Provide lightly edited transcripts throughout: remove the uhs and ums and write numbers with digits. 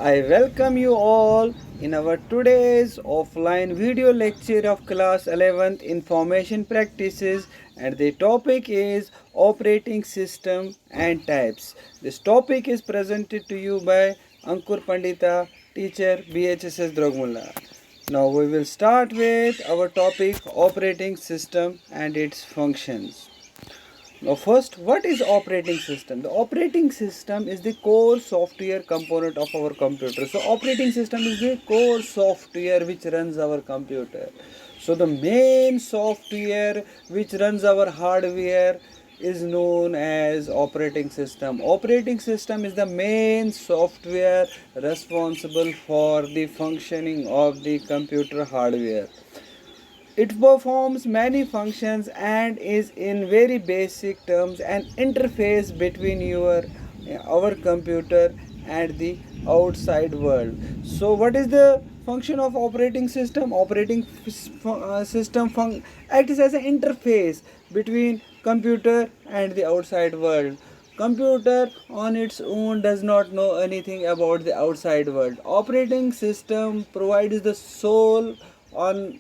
I welcome you all in our today's offline video lecture of class 11th information practices, and the topic is operating system and types. This topic is presented to you by Ankur Pandita, teacher BHSS Drugmulla. Now we will start with our topic operating system and its functions. Now, first, what is operating system? The operating system is the core software component of our computer. So, operating system is the core software which runs our computer. So, the main software which runs our hardware is known as operating system. Operating system is the main software responsible for the functioning of the computer hardware. It performs many functions and is in very basic terms an interface between our computer and the outside world. So what is the function of operating system? Operating system acts as an interface between computer and the outside world. Computer on its own does not know anything about the outside world. Operating system provides the sole on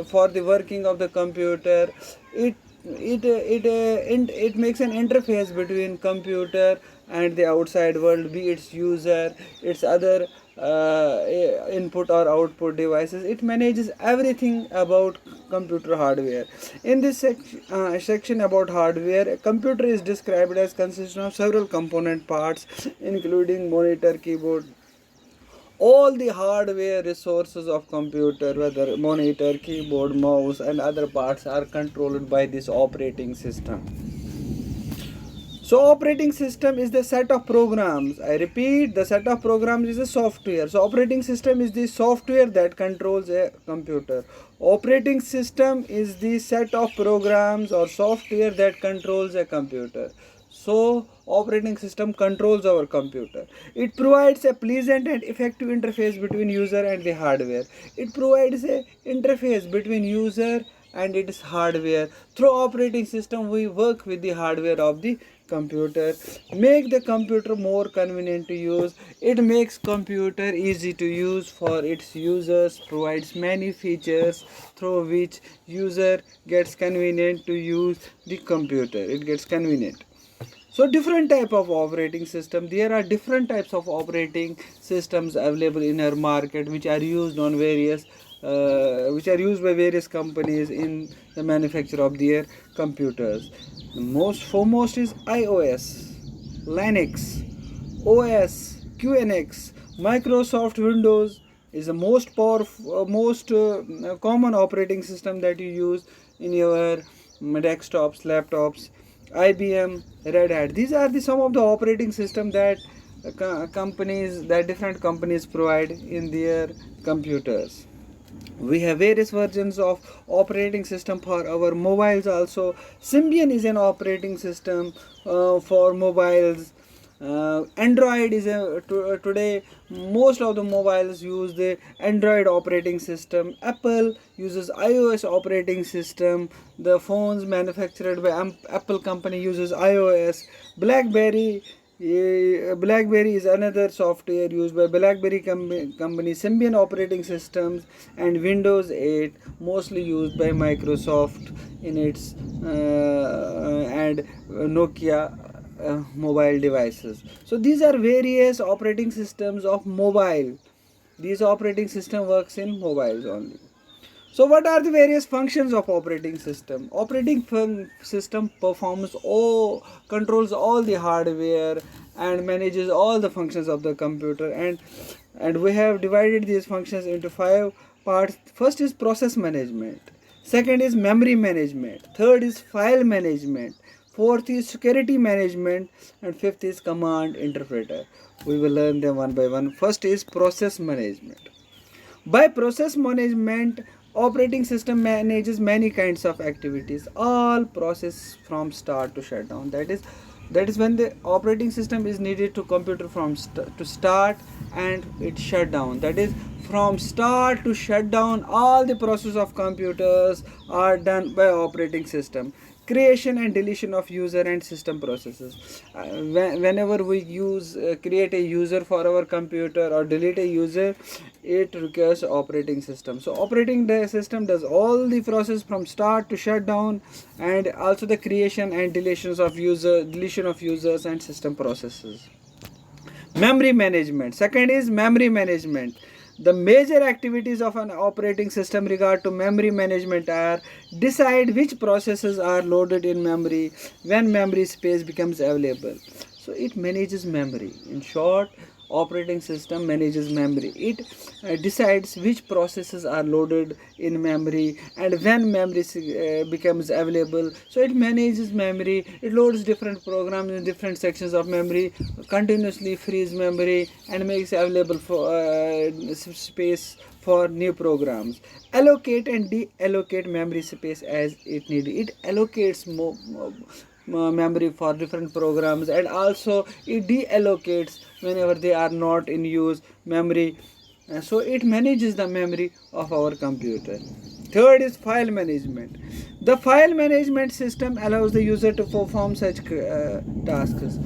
for the working of the computer. It makes an interface between computer and the outside world, be its user, its other input or output devices. It manages everything about computer hardware. In this section about hardware, a computer is described as consisting of several component parts including monitor, keyboard. All the hardware resources of computer, whether monitor, keyboard, mouse and other parts, are controlled by this operating system. So operating system is the set of programs. I repeat, the set of programs is a software. So operating system is the software that controls a computer. Operating system is the set of programs or software that controls a computer. So operating system controls our computer. It provides a pleasant and effective interface between user and the hardware. It provides a interface between user and its hardware. Through operating system we work with the hardware of the computer, make the computer more convenient to use. It makes computer easy to use for its users, provides many features through which user gets convenient to use the computer. It gets convenient. So different type of operating system. There are different types of operating systems available in our market, which are used on various which are used by various companies in the manufacture of their computers. The most foremost is iOS, Linux, OS, QNX, Microsoft Windows is the most powerful, most common operating system that you use in your desktops, laptops. IBM, Red Hat. These are some of the operating system that different companies provide in their computers. We have various versions of operating system for our mobiles also. Symbian is an operating system for mobiles. Android is today most of the mobiles use the Android operating system. Apple uses iOS operating system. The phones manufactured by Apple company uses iOS. BlackBerry is another software used by BlackBerry company. Symbian operating systems and Windows 8 mostly used by Microsoft in its and Nokia mobile devices. So these are various operating systems of mobile. These operating system works in mobiles only. So what are the various functions of operating system? Operating system controls all the hardware and manages all the functions of the computer, and we have divided these functions into 5 parts. First is process management. Second is memory management. Third is file management. Fourth is security management, and fifth is command interpreter. We will learn them one by one. First is process management. By process management, operating system manages many kinds of activities, all process from start to shutdown. That is when the operating system is needed to computer from to start and it shut down. That is, from start to shut down, all the process of computers are done by operating system. Creation and deletion of user and system processes. Whenever we create a user for our computer or delete a user, it requires operating system. So operating the system does all the process from start to shutdown, and also the creation and deletion of users and system processes. Memory management. Second is memory management. The major activities of an operating system regard to memory management are: decide which processes are loaded in memory when memory space becomes available. So it manages memory. In short, operating system manages memory. It decides which processes are loaded in memory and when memory becomes available. So it manages memory. It loads different programs in different sections of memory, continuously frees memory, and makes available for space for new programs. Allocate and deallocate memory space as it needs. It allocates memory for different programs, and also it deallocates whenever they are not in use memory. So it manages the memory of our computer. Third is file management. The file management system allows the user to perform such tasks.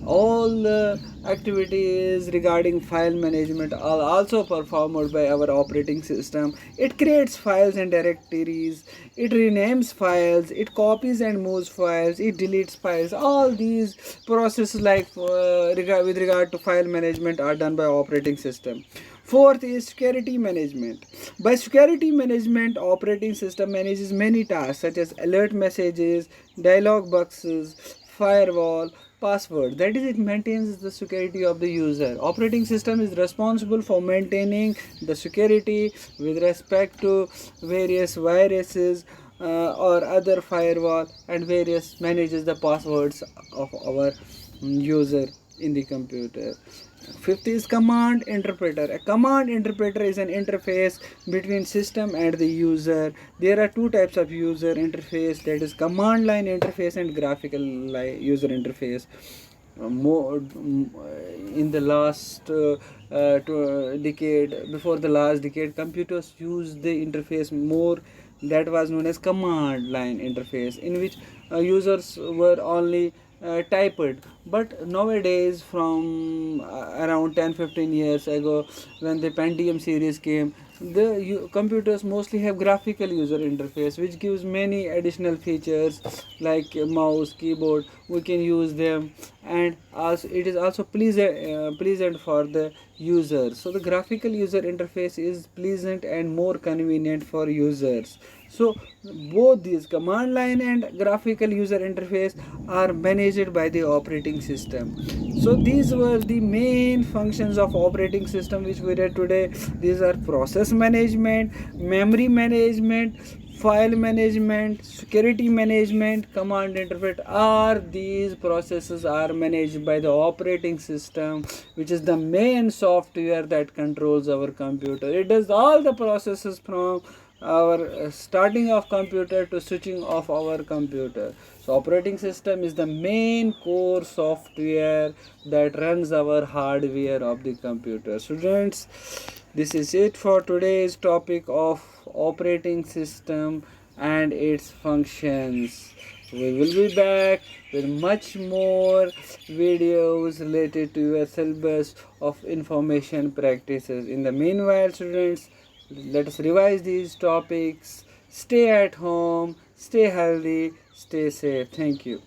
All the activities regarding file management are also performed by our operating system. It creates files and directories, it renames files, it copies and moves files, it deletes files. All these processes with regard to file management are done by operating system. Fourth is security management. By security management, operating system manages many tasks such as alert messages, dialog boxes, firewall, password. That is, it maintains the security of the user. Operating system is responsible for maintaining the security with respect to various viruses or other firewall, and various manages the passwords of our user in the computer. Fifth is command interpreter. A command interpreter is an interface between system and the user. There are two types of user interface, that is command line interface and graphical user interface. In the last decade, before the last decade, computers used the interface more that was known as command line interface, in which users were only typed. But nowadays, from around 10-15 years ago, when the Pentium series came, the computers mostly have graphical user interface, which gives many additional features like mouse, keyboard. We can use them, and also it is also pleasant for the user. So the graphical user interface is pleasant and more convenient for users. So both these command line and graphical user interface are managed by the operating system. So these were the main functions of operating system which we read today. These are process management, memory management, file management, security management, command interpret. Are these processes are managed by the operating system, which is the main software that controls our computer. It does all the processes from our starting of computer to switching off our computer. So operating system is the main core software that runs our hardware of the computer. Students, this is it for today's topic of operating system and its functions. We will be back with much more videos related to your syllabus of information practices. In the meanwhile, students, let us revise these topics. Stay at home, stay healthy, stay safe. Thank you.